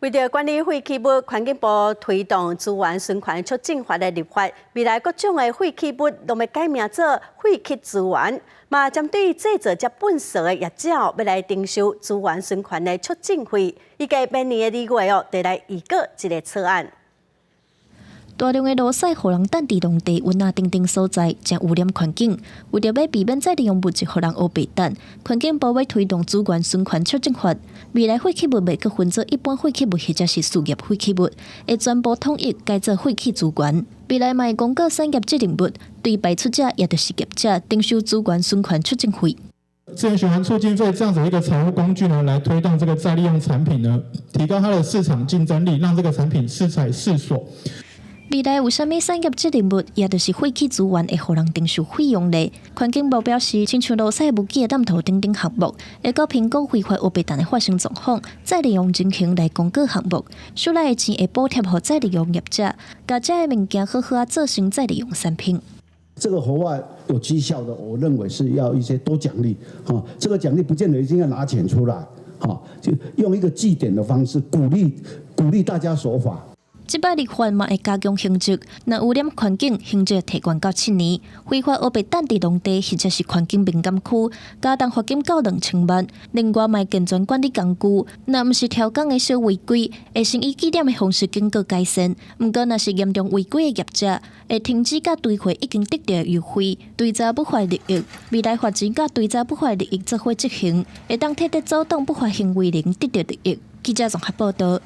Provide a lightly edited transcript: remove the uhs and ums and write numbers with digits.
为了管理废弃物，环境部推动资源循环促进法的立法，未来各种的废弃物都要改名做废弃资源。嘛，针对制造这本色的业者，要来征收资源循环的促进费，预计明年的2月就来预告一个草案。大量的垃圾互人等伫农地、温啊等等所在，将污染环境。为着要避免再利用物质互人乌白等，环境部要推动资源循环促进法。未来废弃物袂阁分做一般废弃物或者是事业废弃物，会全部统一改做废弃资源。未来嘛会公告产业责任物，对排出者也就是业者征收资源循环促进费。资源循环促进费这样子一个财务工具呢，来推动这个再利用产品呢，提高它的市场竞争力，让这个产品适采适所。未来有啥物产业责任物，也就是废弃资源会互人征收费用嘞。环境部表示，亲像垃圾物件、弹头等等项目，会搁评估非法乌白蛋的发生状况，再利用情形来公告项目。收来的钱会补贴予再利用业者，把这个物件好好做成再利用产品。这个合法有绩效的，我认为是要一些多奖励。这个奖励不见得一定要拿钱出来，就用一个绩点的方式鼓励大家守法。即摆立法嘛会加强刑责，若污染环境，刑责提悬到7年；非法乌白蛋伫农地或者是环境敏感区，加重罚金到2000万。另外，嘛健全管理工具，若毋是超工的小违规，会先以记点的方式经过改善。毋过，若是严重违规的业者，会停止甲追回已经得到的优惠，追查不法利益。未来法钱甲追查不法利益做伙执行，会当彻底阻挡不法行为人得到利益。记者综合报道。